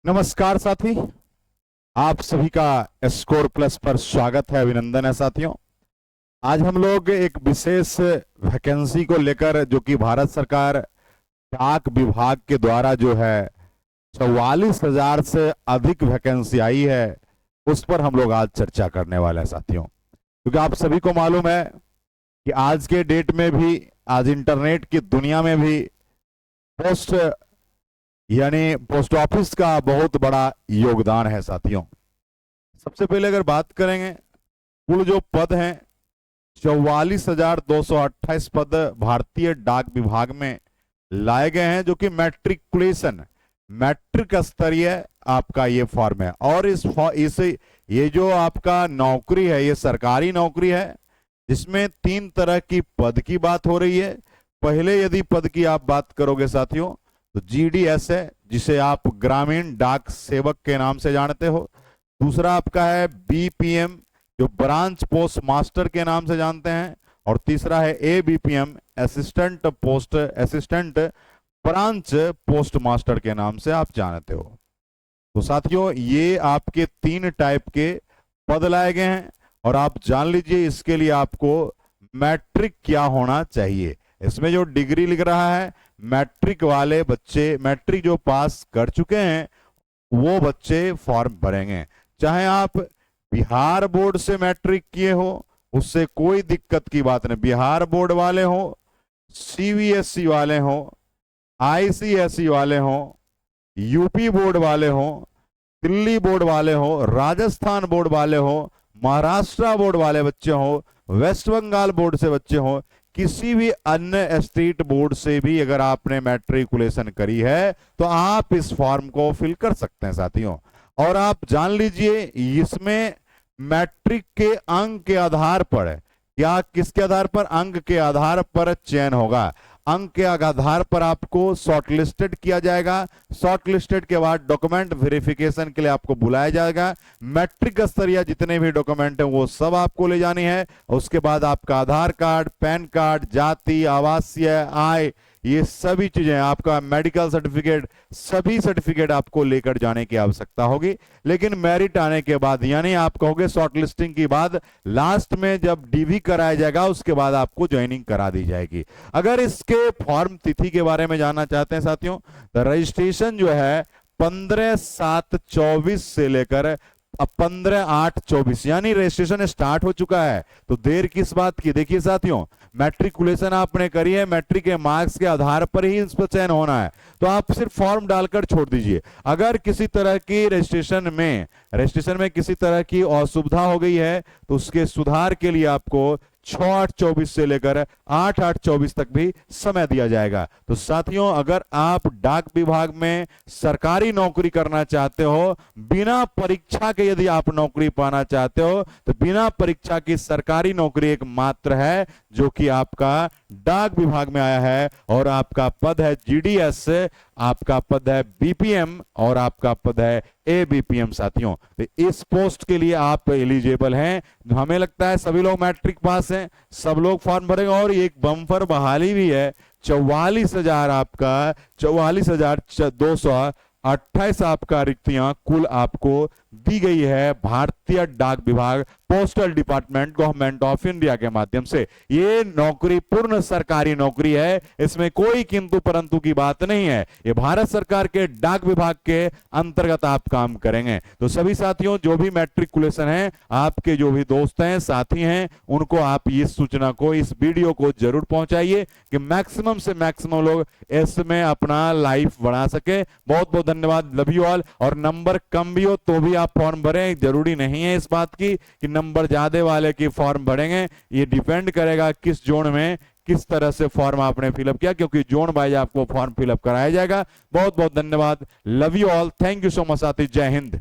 नमस्कार साथी, आप सभी का स्कोर प्लस पर स्वागत है, अभिनंदन है साथियों। आज हम लोग एक विशेष वैकेंसी को लेकर, जो कि भारत सरकार डाक विभाग के द्वारा जो है 44,000 से अधिक वैकेंसी आई है, उस पर हम लोग आज चर्चा करने वाले हैं साथियों। क्योंकि आप सभी को मालूम है कि आज के डेट में भी, आज इंटरनेट की दुनिया में भी पोस्ट यानी पोस्ट ऑफिस का बहुत बड़ा योगदान है साथियों। सबसे पहले अगर बात करेंगे, कुल जो पद हैं 44,228 पद भारतीय डाक विभाग में लाए गए हैं, जो कि मैट्रिक स्तरीय आपका ये फॉर्म है। और ये जो आपका नौकरी है, ये सरकारी नौकरी है, जिसमें 3 तरह की पद की बात हो रही है। पहले यदि पद की आप बात करोगे साथियों, तो जीडीएस है, जिसे आप ग्रामीण डाक सेवक के नाम से जानते हो। दूसरा आपका है बीपीएम, जो ब्रांच पोस्ट मास्टर के नाम से जानते हैं। और तीसरा है ABPM, assistant branch post master के नाम से आप जानते हो। तो साथियों, ये आपके 3 टाइप के पद लाए गए हैं। और आप जान लीजिए, इसके लिए आपको मैट्रिक क्या होना चाहिए। इसमें जो डिग्री लिख रहा है, मैट्रिक वाले बच्चे, मैट्रिक जो पास कर चुके हैं वो बच्चे फॉर्म भरेंगे। चाहे आप बिहार बोर्ड से मैट्रिक किए हो, उससे कोई दिक्कत की बात नहीं। बिहार बोर्ड वाले हो, सीबीएसई वाले हो, आईसीएसई वाले हो, यूपी बोर्ड वाले हो, दिल्ली बोर्ड वाले हो, राजस्थान बोर्ड वाले हो, महाराष्ट्र बोर्ड वाले बच्चे हो, वेस्ट बंगाल बोर्ड से बच्चे हो, किसी भी अन्य स्टेट बोर्ड से भी अगर आपने मैट्रिकुलेशन करी है तो आप इस फॉर्म को फिल कर सकते हैं साथियों। और आप जान लीजिए, इसमें मैट्रिक के अंक के आधार पर, या किसके आधार पर, अंक के आधार पर चयन होगा। अंक के आधार पर आपको शॉर्टलिस्टेड किया जाएगा। शॉर्टलिस्टेड के बाद डॉक्यूमेंट वेरिफिकेशन के लिए आपको बुलाया जाएगा। मैट्रिक स्तरीय जितने भी डॉक्यूमेंट हैं वो सब आपको ले जानी है। उसके बाद आपका आधार कार्ड, पैन कार्ड, जाति, आवासीय, आय, ये सभी चीजें, आपका मेडिकल सर्टिफिकेट, सभी सर्टिफिकेट आपको लेकर जाने की आवश्यकता होगी। लेकिन मेरिट आने के बाद, यानी आप कहोगे शॉर्टलिस्टिंग के बाद, लास्ट में जब डीवी कराया जाएगा उसके बाद आपको ज्वाइनिंग करा दी जाएगी। अगर इसके फॉर्म तिथि के बारे में जानना चाहते हैं साथियों, तो रजिस्ट्रेशन जो है 15/7/24 से लेकर 15/8/24, यानी रजिस्ट्रेशन स्टार्ट हो चुका है। तो देर किस बात की। देखिए साथियों, मैट्रिकुलेशन आपने करी है, मैट्रिक के मार्क्स के आधार पर ही इस पर चयन होना है। तो आप सिर्फ फॉर्म डालकर छोड़ दीजिए। अगर किसी तरह की रजिस्ट्रेशन में किसी तरह की असुविधा हो गई है, तो उसके सुधार के लिए आपको 6/8/24 से लेकर 8/8/24 तक भी समय दिया जाएगा। तो साथियों, अगर आप डाक विभाग में सरकारी नौकरी करना चाहते हो, बिना परीक्षा के यदि आप नौकरी पाना चाहते हो, तो बिना परीक्षा की सरकारी नौकरी एक मात्र है, जो कि आपका डाक विभाग में आया है। और आपका पद है जीडीएस, आपका पद है बीपीएम और आपका पद है एबीपीएम साथियों। तो इस पोस्ट के लिए आप एलिजिबल हैं। हमें लगता है सभी लोग मैट्रिक पास हैं, सब लोग फॉर्म भरेंगे। और एक बम्पर बहाली भी है, 44,000 आपका 44,228 आपका रिक्तियां कुल आपको दी गई है भारतीय डाक विभाग, postal department, government of India के माध्यम से। ये नौकरी पूर्ण सरकारी नौकरी है, इसमें कोई किंतु परंतु की बात नहीं है। ये भारत सरकार के डाक विभाग के अंतर्गत आप काम करेंगे। तो सभी साथियों, जो भी मैट्रिकुलेशन है, आपके जो भी दोस्त हैं, साथी हैं, उनको आप इस सूचना को, इस वीडियो को जरूर पहुंचाइए कि मैक्सिमम से मैक्सिमम लोग इसमें अपना लाइफ बढ़ा सके। बहुत बहुत धन्यवाद, लव यू ऑल। और नंबर कम भी हो तो भी आप फॉर्म भरें, जरूरी नहीं है इस बात की कि नंबर ज्यादा वाले की फॉर्म भरेंगे। ये डिपेंड करेगा किस जोन में किस तरह से फॉर्म आपने फिलअप किया, क्योंकि जोन वाइज आपको फॉर्म फिलअप कराया जाएगा। बहुत बहुत धन्यवाद, love you all, thank you so much साथी, जय हिंद।